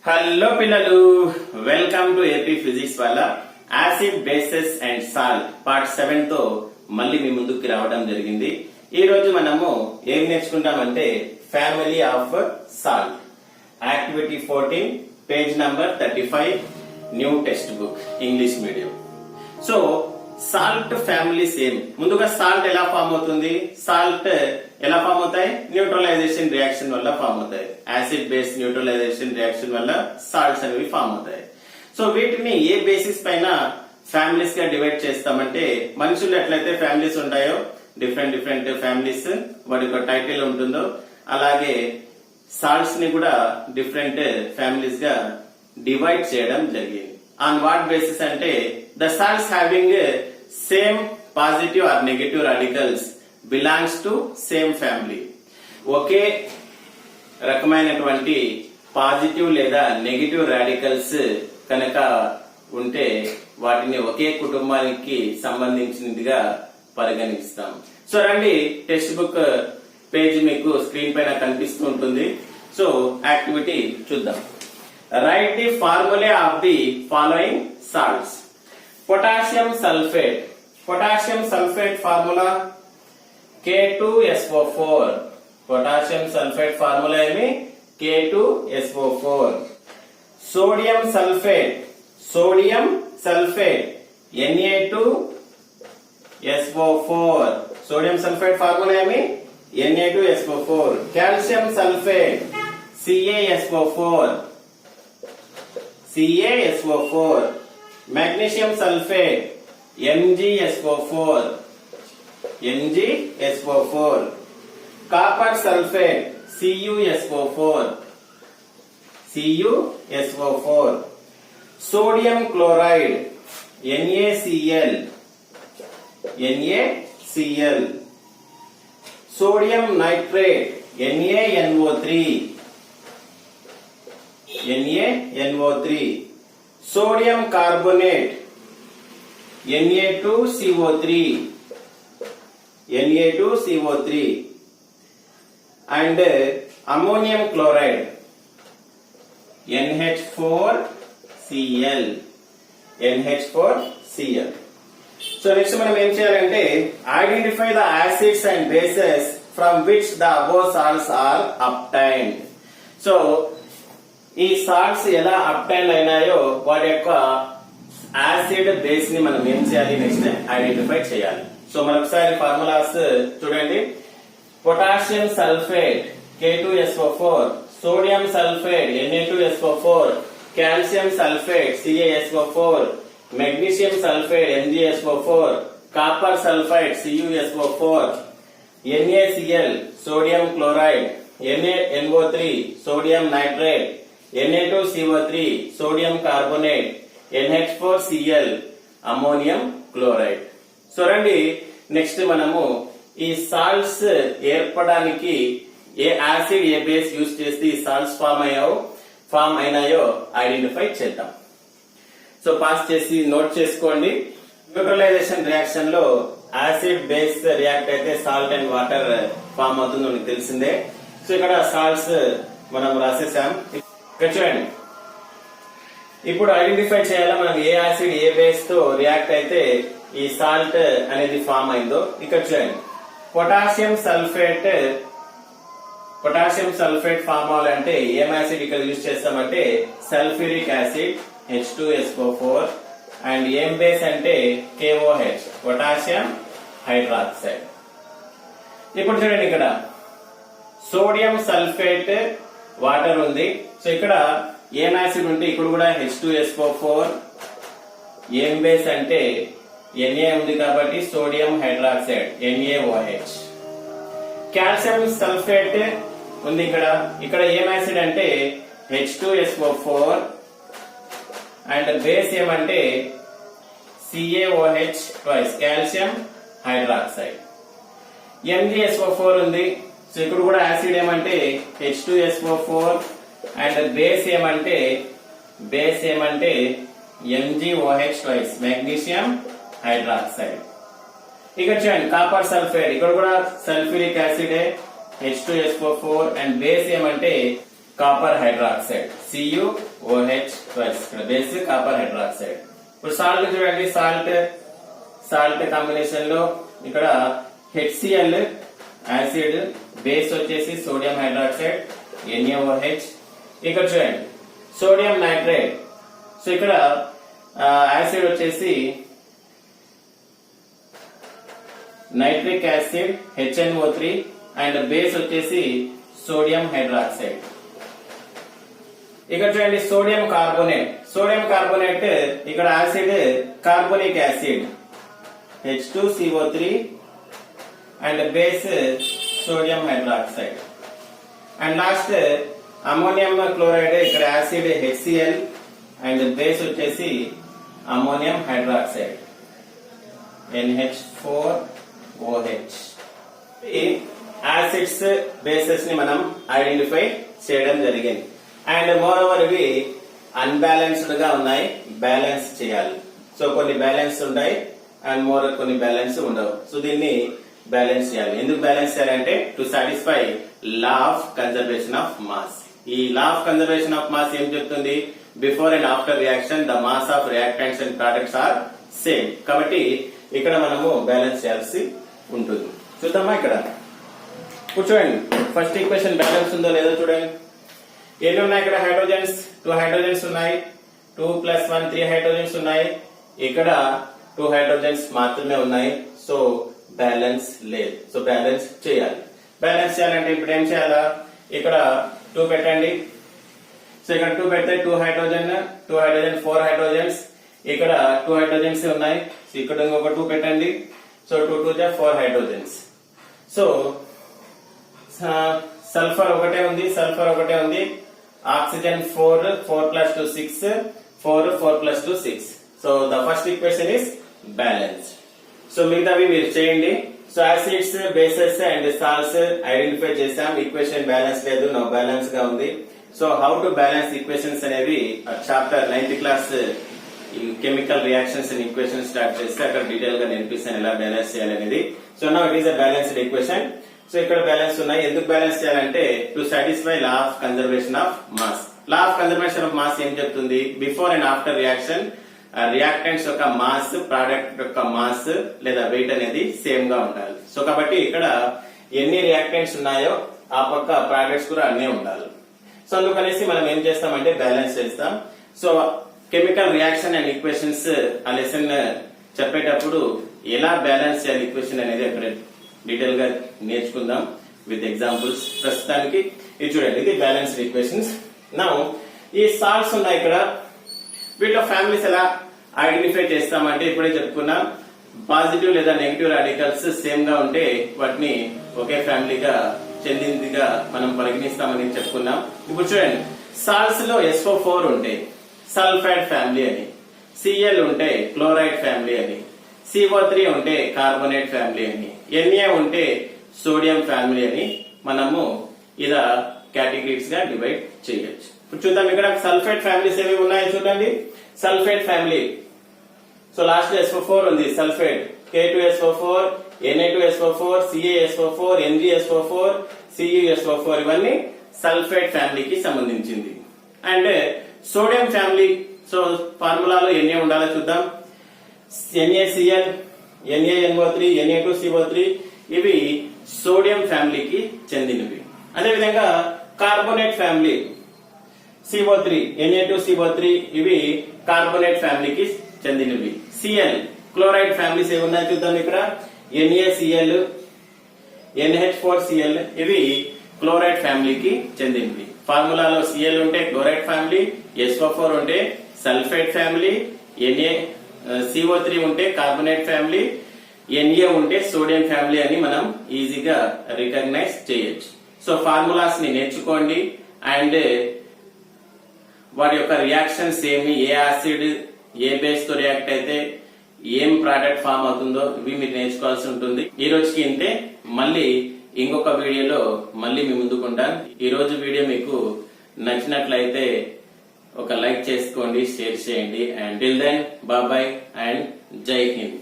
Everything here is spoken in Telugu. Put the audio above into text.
హలో పిల్లలు, వెల్కమ్ టు ఏపీ ఫిజిక్స్ వాళ్ళ acid bases and salt part 7 తో మళ్ళీ మీ ముందుకు రావడం జరిగింది. ఈ రోజు మనము ఏం నేర్చుకుంటామంటే family of salt, activity 14, page number 35, new text book, English medium. So salt family same. ముందుగా సాల్ట్ ఎలా ఫామ్ అవుతుంది? సాల్ట్ ఎలా ఫామ్ అవుతాయి? న్యూట్రలైజేషన్ రియాక్షన్ వల్ల ఫామ్ అవుతాయి. యాసిడ్ బేస్ న్యూట్రలైజేషన్ రియాక్షన్ వల్ల సాల్ట్స్ అనేవి ఫామ్ అవుతాయి. సో వీటిని ఏ బేసిస్ పైన ఫ్యామిలీస్ గా డివైడ్ చేస్తామంటే, మనుషులు ఎట్లయితే ఫ్యామిలీస్ ఉంటాయో డిఫరెంట్ డిఫరెంట్ ఫ్యామిలీస్, వాటి యొక్క టైటిల్ ఉంటుందో అలాగే సాల్ట్స్ ని కూడా డిఫరెంట్ ఫ్యామిలీస్ గా డివైడ్ చేయడం జరిగింది. ఆన్ వాట్ బేసిస్ అంటే, the salts having same positive or negative radicals belongs to same family. ఒకే రకమైనటువంటి పాజిటివ్ లేదా నెగటివ్ రాడికల్స్ కనుక ఉంటే వాటిని ఒకే కుటుంబానికి సంబంధించినదిగా పరిగణిస్తాం. సో రండి, టెక్స్ట్ బుక్ పేజ్ మీకు స్క్రీన్ పైన కనిపిస్తూ ఉంటుంది. సో యాక్టివిటీ చూద్దాం. Right the formula of the following salts. Potassium sulphate. Potassium sulphate formula K2SO4. Potassium sulphate formula ఏమి? K2SO4. Sodium sulphate. Sodium sulphate Na2SO4. Sodium sulphate formula ఏమి? Na2SO4. Calcium sulphate CaSO4. CaSO4. magnesium sulfate MgSO4. MgSO4. copper sulfate CuSO4. CuSO4. sodium chloride NaCl. NaCl. sodium nitrate NaNO3. NaNO3. sodium carbonate Na2CO3. Na2CO3. and ammonium chloride NH4Cl. NH4Cl. So next మనం ఏం చేయాలంటే, identify the acids and bases from which the above salts are obtained. So ఈ సాల్ట్స్ ఎలా అబ్టైన్ అయినాయో వాటి యొక్క యాసిడ్ బేస్ ని మనం ఏం చేయాలి, నెక్స్ట్ ఐడెంటిఫై చేయాలి. సో మరొకసారి ఫార్ములాస్ చూడండి. Potassium sulphate K2SO4, sodium sulphate Na2SO4, calcium sulphate CaSO4, magnesium sulphate MgSO4, copper sulphide CuSO4, NaCl sodium chloride, NaNO3 sodium nitrate, Na2CO3 sodium carbonate, NH4Cl ammonium chloride. So రండి, నెక్స్ట్ మనము ఈ సాల్ట్స్ ఏర్పడడానికి ఏ యాసిడ్ ఏ బేస్ యూజ్ చేస్తే ఈ సాల్ట్స్ ఫామ్ అయినాయో ఐడెంటిఫై చేద్దాం. సో పాస్ చేసి నోట్ చేసుకోండి. న్యూట్రలైజేషన్ రియాక్షన్ లో యాసిడ్ బేస్ రియాక్ట్ అయితే సాల్ట్ అండ్ వాటర్ ఫామ్ అవుతుంది, మనకు తెలిసిందే. సో ఇక్కడ సాల్ట్స్ మనం రాసేసాం. ఇక్కడ చూడండి, ఇప్పుడు ఐడెంటిఫై చేయాలా మనం ఏ యాసిడ్ ఏ బేస్ తో రియాక్ట్ అయితే ఈ సాల్ట్ అనేది ఫామ్ అయిందో. ఇక్కడ చూడండి, పొటాషియం సల్ఫేట్ ఫామ్ అవ్వాలంటే ఏం యాసిడ్ ఇక్కడ యూజ్ చేస్తామంటే సల్ఫ్యూరిక్ యాసిడ్ H2SO4 అండ్ ఏం బేస్ అంటే KOH, పొటాషియం హైడ్రాక్సైడ్. ఇప్పుడు చూడండి, ఇక్కడ సోడియం సల్ఫేట్ వాటర్ ఉంది. సో ఇక్కడ ఏం యాసిడ్ ఉంటే ఇక్కడ కూడా H2SO4, ఏం బేస్ అంటే Na ఉంది కాబట్టి sodium hydroxide NaOH. Calcium sulphate ఉంది ఇక్కడ ఏం యాసిడ్ అంటే H2SO4 అండ్ బేస్ ఏమంటే CaOH twice calcium hydroxide. MgSO4 ఉంది. సో ఇక్కడ కూడా యాసిడ్ ఏమంటే H2SO4 అండ్ బేస్ ఏమంటే MgOH ట్వైస్ మెగ్నీషియం హైడ్రాక్సైడ్. ఇక్కడ చూడండి, కాపర్ సల్ఫేట్, ఇక్కడ కూడా sulphuric acid H2SO4 and base ఏమంటే కాపర్ హైడ్రాక్సైడ్ CuOH ట్వైస్ ఇక్కడ బేస్ కాపర్ హైడ్రాక్సైడ్. ఇప్పుడు సాల్ట్ చూడండి, సాల్ట్ కాంబినేషన్ లో ఇక్కడ HCl యాసిడ్, బేస్ వచ్చేసి సోడియం హైడ్రాక్సైడ్ NaOH. ఇక్కడ చూడండి సోడియం నైట్రేట్, సో ఇక్కడ యాసిడ్ వచ్చేసి nitric acid HNO3 and base వచ్చేసి సోడియం హైడ్రాక్సైడ్. ఇక్కడ చూడండి సోడియం కార్బోనేట్ ఇక్కడ acid carbonic acid H2CO3 and base sodium hydroxide. And last ammonium chloride, ఇక్కడ యాసిడ్ HCl అండ్ బేస్ వచ్చేసి ammonium hydroxide NH4OH. Acids bases ని మనం ఐడెంటిఫై చేయడం జరిగింది. అండ్ మోర్ ఓవర్ ఇవి అన్బ్యాలెన్స్డ్ గా ఉన్నాయి, బ్యాలెన్స్ చేయాలి. సో కొన్ని బ్యాలెన్స్ ఉంటాయి అండ్ కొన్ని బ్యాలెన్స్ ఉండవు. సో దీన్ని బ్యాలెన్స్ చేయాలి. ఎందుకు బ్యాలెన్స్ చేయాలంటే to satisfy law of conservation of mass. ఈ law of conservation of mass ఏం చెప్తుంది? Before and after reaction the mass of reactants and products are same. కాబట్టి ఇక్కడ మనము బ్యాలెన్స్ చేయాల్సి ఉంటుంది. చూద్దామా ఇక్కడ కూర్చోండి. ఫస్ట్ ఈక్వేషన్ బ్యాలెన్స్ ఉందో లేదో చూడండి. ఎన్ని ఉన్నాయి ఇక్కడ? హైడ్రోజన్స్ 2 హైడ్రోజన్స్ ఉన్నాయి. 2 + 1 3 హైడ్రోజన్స్ ఉన్నాయి. ఇక్కడ 2 హైడ్రోజన్స్ మాత్రమే ఉన్నాయి. సో బ్యాలెన్స్ లేదు. సో బ్యాలెన్స్ చేయాలి. బ్యాలెన్స్ చేయాలంటే ఇప్పుడు ఏం చేయాలా? ఇక్కడ 2 పెట్టండి. సో ఇక్కడ 2 పెడితే 2 హైడ్రోజన్ 4 హైడ్రోజన్స్. ఇక్కడ 2 హైడ్రోజన్స్ ఉన్నాయి. సో ఇక్కడ ఇంకొక 2 పెట్టండి. So 2 2 4 hydrogens. సో సల్ఫర్ ఒకటే ఉంది. Oxygen 4 + 2 6 4 + 2 6. So the first equation is balance. So మిగతావి మీరు చేయండి. So acids, bases and salts identify చేసాం. ఈక్వేషన్ బ్యాలెన్స్ లేదు, నో బ్యాలెన్స్ గా ఉంది. So how to balance equations అనేవి chapter 9th class chemical reactions and equation start చేస్తే అక్కడ డీటెయిల్ గా నేర్పిస్తాను ఎలా బ్యాలెన్స్ చేయాలనేది. So now it is a balanced equation. So ఇక్కడ బ్యాలెన్స్ ఉన్నాయి. ఎందుకు బ్యాలెన్స్ చేయాలంటే to satisfy law of conservation of mass. Law of conservation of mass ఏం చెప్తుంది? Before and after reaction reactants యొక్క మాస్, ప్రోడక్ట్ యొక్క మాస్ లేదా వెయిట్ అనేది సేమ్ గా ఉండాలి. సో కాబట్టి ఇక్కడ ఎన్ని రియాక్టెంట్స్ ఉన్నాయో ఆ పక్క ప్రోడక్ట్స్ కూడా అన్నీ ఉండాలి. సో అందుకనేసి మనం ఏం చేస్తామంటే బ్యాలెన్స్ చేస్తాం. So chemical reaction and equations ఆ లెసన్ చెప్పేటప్పుడు ఎలా బ్యాలెన్స్ చేయాలి ఈక్వేషన్ అనేది అక్కడ డీటెయిల్ గా నేర్చుకుందాం విత్ ఎగ్జాంపుల్స్. ప్రస్తుతానికి ఇది చూడండి, ఇది బ్యాలెన్స్డ్ ఈక్వేషన్స్. నా ఈ సాల్ట్స్ ఉన్నాయి ఇక్కడ. వీటిలో ఫ్యామిలీస్ ఎలా ఐడెంటిఫై చేస్తామంటే ఇప్పుడే చెప్పుకున్నాం. పాజిటివ్ లేదా నెగిటివ్ రాడికల్స్ సేమ్ గా ఉంటే వాటిని ఒకే ఫ్యామిలీగా చెందిందిగా మనం పరిగణిస్తామని చెప్పుకున్నాం. ఇప్పుడు చూడండి, సాల్ట్స్ లో SO4 ఉంటే సల్ఫైడ్ ఫ్యామిలీ అని, Cl ఉంటే క్లోరైడ్ ఫ్యామిలీ అని, CO3 ఉంటే కార్బోనేట్ ఫ్యామిలీ అని, Na ఉంటే సోడియం ఫ్యామిలీ అని మనము ఇలా కేటగిరీస్ గా డివైడ్ చేయొచ్చు. ఇప్పుడు చూద్దాం ఇక్కడ సల్ఫైడ్ ఫ్యామిలీస్ ఏవి ఉన్నాయో చూడండి. Sulphide family, so last SO4 ఉంది sulphide. K2SO4, Na2SO4, CaSO4, NgSO4, CuSO4 ఇవన్నీ సల్ఫైడ్ ఫ్యామిలీకి సంబంధించింది. అండ్ సోడియం ఫ్యామిలీ, సో ఫార్ములాలో Na ఉండాలో చూద్దాం. NaCl, NaNO3, Na2CO3 ఇవి సోడియం ఫ్యామిలీకి చెందినవి. అదేవిధంగా కార్బోనేట్ ఫ్యామిలీ CO3, Na2CO3 ఇవి కార్బోనేట్ ఫ్యామిలీకి చెందినవి. Cl క్లోరైడ్ ఫ్యామిలీస్ ఏమి ఉన్నాయో చూద్దాం ఇక్కడ. NaCl, NH4Cl ఇవి క్లోరైడ్ ఫ్యామిలీకి చెందినవి. ఫార్ములాలో Cl ఉంటే క్లోరైడ్ ఫ్యామిలీ, SO4 ఉంటే సల్ఫైడ్ ఫ్యామిలీ, CO3 ఉంటే కార్బోనేట్ ఫ్యామిలీ, Na ఉంటే సోడియం ఫ్యామిలీ అని మనం ఈజీగా రికగ్నైజ్ చేయొచ్చు. సో ఫార్ములాస్ ని నేర్చుకోండి అండ్ వాటి యొక్క రియాక్షన్స్ ఏమి, ఏ యాసిడ్ ఏ బేస్ తో రియాక్ట్ అయితే ఏం ప్రోడక్ట్ ఫామ్ అవుతుందో ఇవి మీరు నేర్చుకోవాల్సి ఉంటుంది. ఈ రోజుకి ఇంతే. మళ్ళీ ఇంకొక వీడియోలో మళ్ళీ మీ ముందుకుంటాను. ఈ రోజు వీడియో మీకు నచ్చినట్లయితే ఒక లైక్ చేసుకోండి, షేర్ చేయండి. And till then bye and జై హింద్.